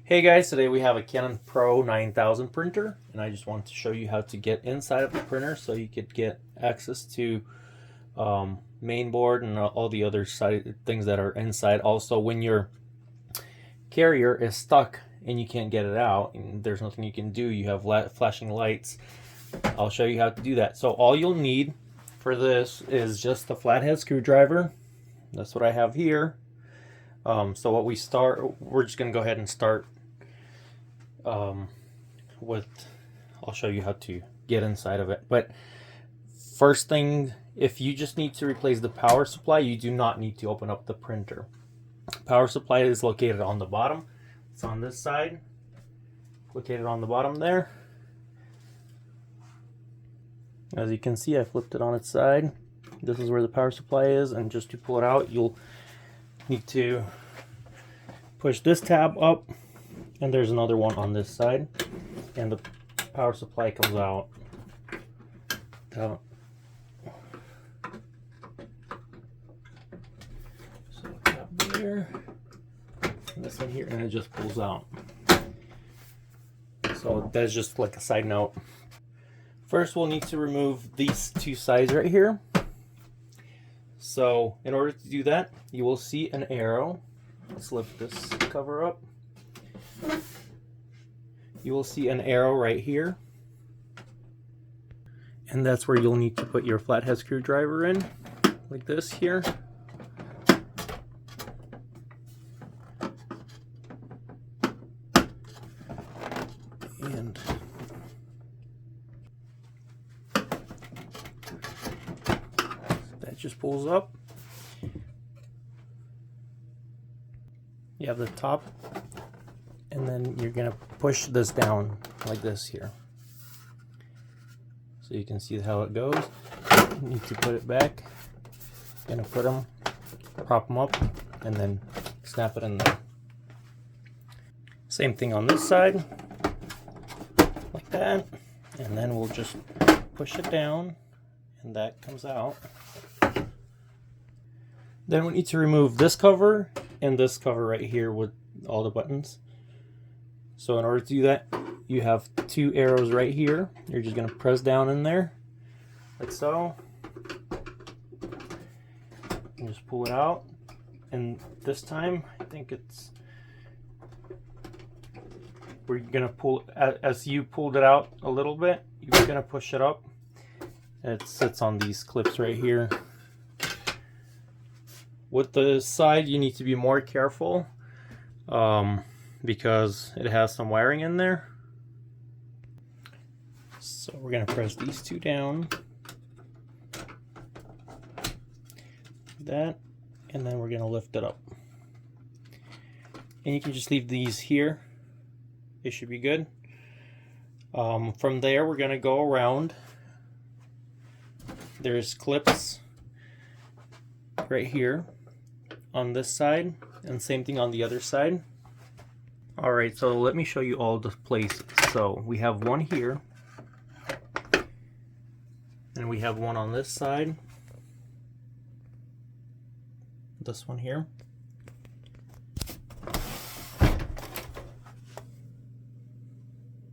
Hey guys, today we have a Canon Pro9000 printer, and I just wanted to show you how to get inside of the printer so you could get access to mainboard and all the other things that are inside. Also, when your carrier is stuck and you can't get it out and there's nothing you can do, you have flashing lights, I'll show you how to do that. So all you'll need for this is just a flathead screwdriver. That's what I have here. So what we're just gonna go ahead and start with, I'll show you how to get inside of it. But first thing, if you just need to replace the power supply, you do not need to open up the printer. Power supply is located on the bottom. It's on this side, located on the bottom there. As you can see, I flipped it on its side. This is where the power supply is, and just to pull it out, you'll need to push this tab up, and there's another one on this side, and the power supply comes out. So tab there, and this one here, and it just pulls out. So that's just like a side note. First, we'll need to remove these two sides right here. So in order to do that, you will see an arrow. Let's lift this cover up. You will see an arrow right here, and that's where you'll need to put your flathead screwdriver in, like this here. And that just pulls up. You have the top, and then you're gonna push this down like this here. So you can see how it goes. You need to put it back. Gonna put them, prop them up, and then snap it in there. Same thing on this side, like that. And then we'll just push it down, and that comes out. Then we need to remove this cover and this cover right here with all the buttons. So in order to do that, you have two arrows right here. You're just going to press down in there, like so. And just pull it out. And this time, I think we're going to pull, as you pulled it out a little bit, you're going to push it up. And it sits on these clips right here. With the side, you need to be more careful because it has some wiring in there. So we're going to press these two down, like that, and then we're going to lift it up. And you can just leave these here. They should be good. From there, we're going to go around. There's clips right here on this side, and same thing on the other side. Alright, so let me show you all the places. So we have one here, and we have one on this side, this one here,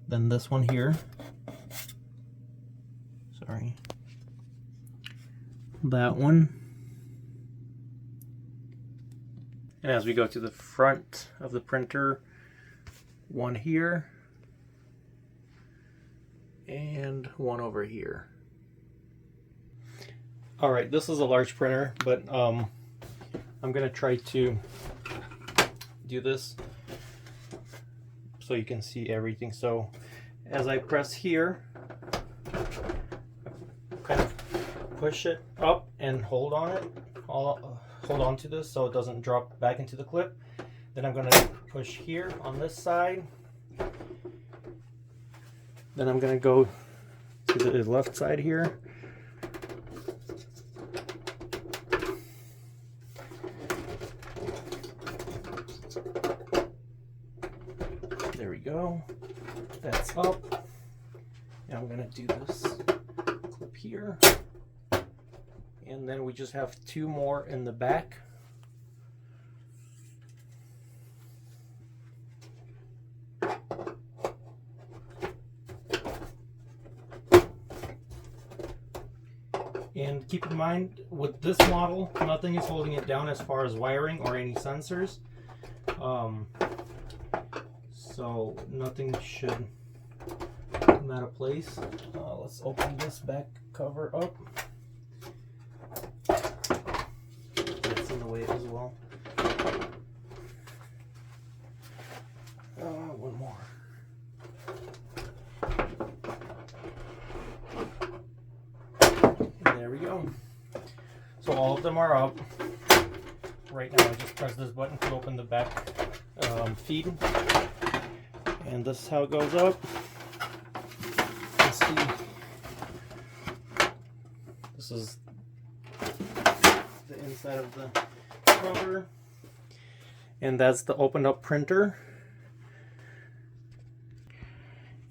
then this one here, sorry, that one. And as we go to the front of the printer, one here and one over here. All right, this is a large printer, but I'm gonna try to do this so you can see everything. So as I press here, kind of push it up and hold on it. Hold on to this so it doesn't drop back into the clip. Then I'm going to push here on this side. Then I'm going to go to the left side here. There we go. That's up. And I'm going to do this clip here. And then we just have two more in the back. And keep in mind, with this model, nothing is holding it down as far as wiring or any sensors. So nothing should come out of place. Let's open this back cover up. It's in the way as well. One more. There we go. So all of them are up. Right now I just press this button to open the back feed. And this is how it goes up. Let's see. This is the inside of the cover. And that's the opened up printer.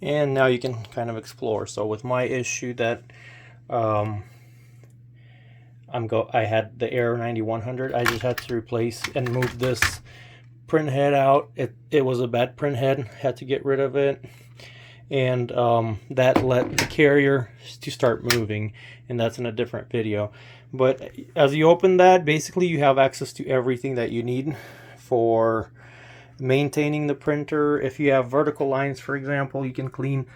And now you can kind of explore. So with my issue that I had the Aero 9100, I just had to replace and move this print head out. It was a bad print head, had to get rid of it, and that let the carrier to start moving, and that's in a different video. But as you open that, basically you have access to everything that you need for maintaining the printer. If you have vertical lines, for example, you can clean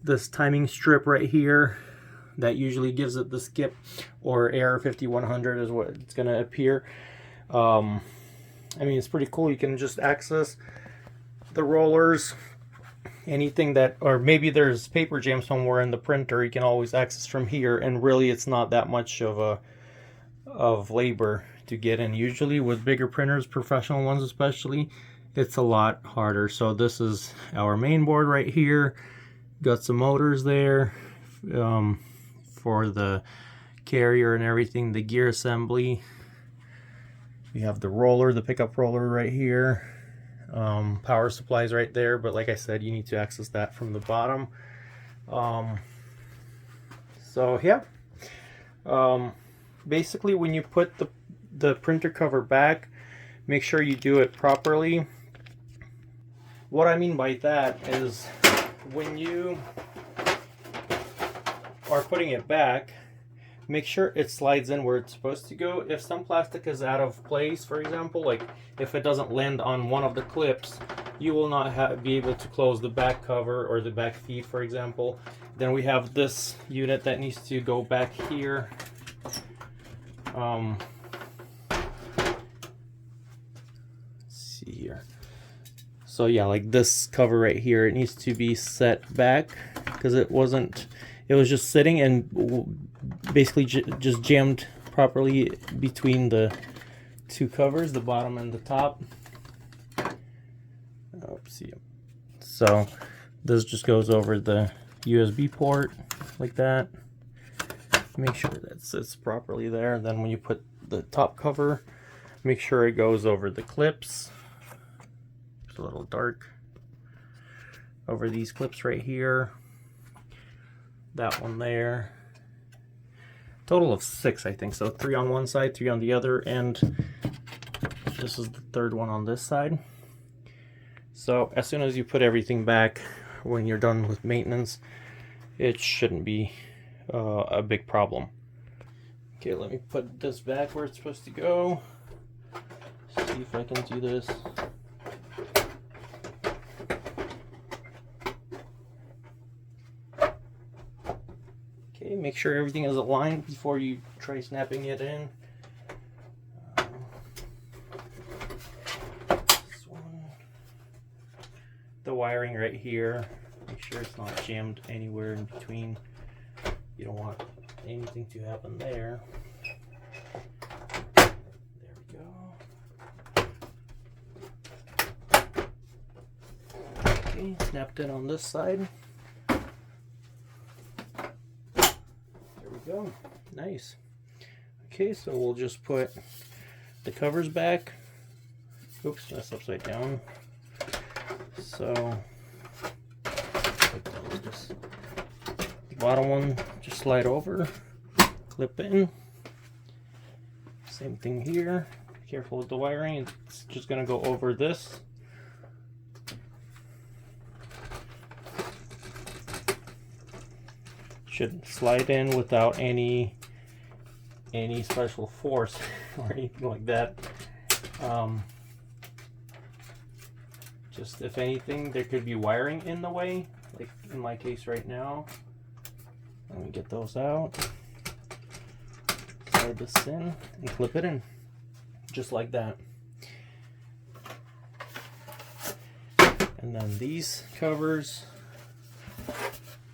this timing strip right here that usually gives it the skip, or Error 5100 is what it's going to appear. I mean, it's pretty cool. You can just access the rollers, anything that, or maybe there's paper jam somewhere in the printer, you can always access from here, and really it's not that much of labor to get in. Usually with bigger printers, professional ones especially, it's a lot harder. So this is our main board right here. Got some motors there for the carrier and everything, the gear assembly. We have the roller, the pickup roller right here. Power supplies right there, but like I said, you need to access that from the bottom. So yeah, basically when you put the printer cover back, make sure you do it properly. What I mean by that is when you are putting it back, make sure it slides in where it's supposed to go. If some plastic is out of place, for example, like if it doesn't land on one of the clips, you will not be able to close the back cover or the back feed, for example. Then we have this unit that needs to go back here. Let's see here. So yeah, like this cover right here, it needs to be set back because it was just sitting and basically just jammed properly between the two covers, the bottom and the top. Oops, so this just goes over the USB port like that. Make sure that sits properly there. Then when you put the top cover, make sure it goes over the clips. It's a little dark. Over these clips right here. That one there. Total of 6, I think. So 3 on one side, 3 on the other, and this is the third one on this side. So as soon as you put everything back, when you're done with maintenance, it shouldn't be a big problem. Okay, let me put this back where it's supposed to go. See if I can do this. Okay, make sure everything is aligned before you try snapping it in. This one. The wiring right here, make sure it's not jammed anywhere in between. You don't want anything to happen there. There we go. Okay, snapped in on this side. Go. Nice. Okay, so we'll just put the covers back. Oops, that's upside down. So the bottom one just slide over, clip in. Same thing here. Be careful with the wiring. It's just gonna go over this. Should slide in without any any special force or anything like that. Just if anything, there could be wiring in the way, like in my case right now. Let me get those out, slide this in, and clip it in, just like that. And then these covers,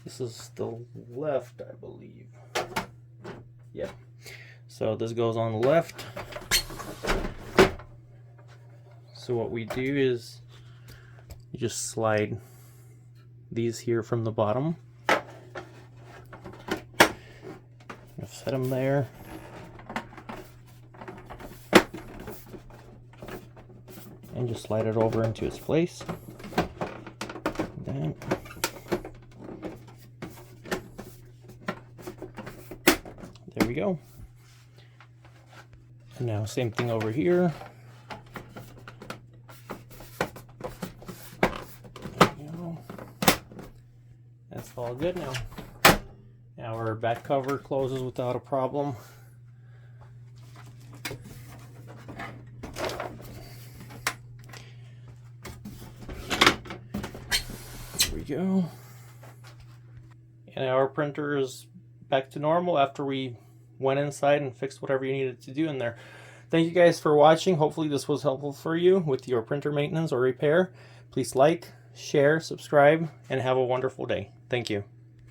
this is the left, I believe. Yeah. So this goes on the left. So what we do is you just slide these here from the bottom. Set them there. And just slide it over into its place. Then there we go. And now same thing over here. There we go. That's all good now. Now our back cover closes without a problem. There we go. And our printer is back to normal after we went inside and fixed whatever you needed to do in there. Thank you guys for watching. Hopefully this was helpful for you with your printer maintenance or repair. Please like, share, subscribe, and have a wonderful day. Thank you.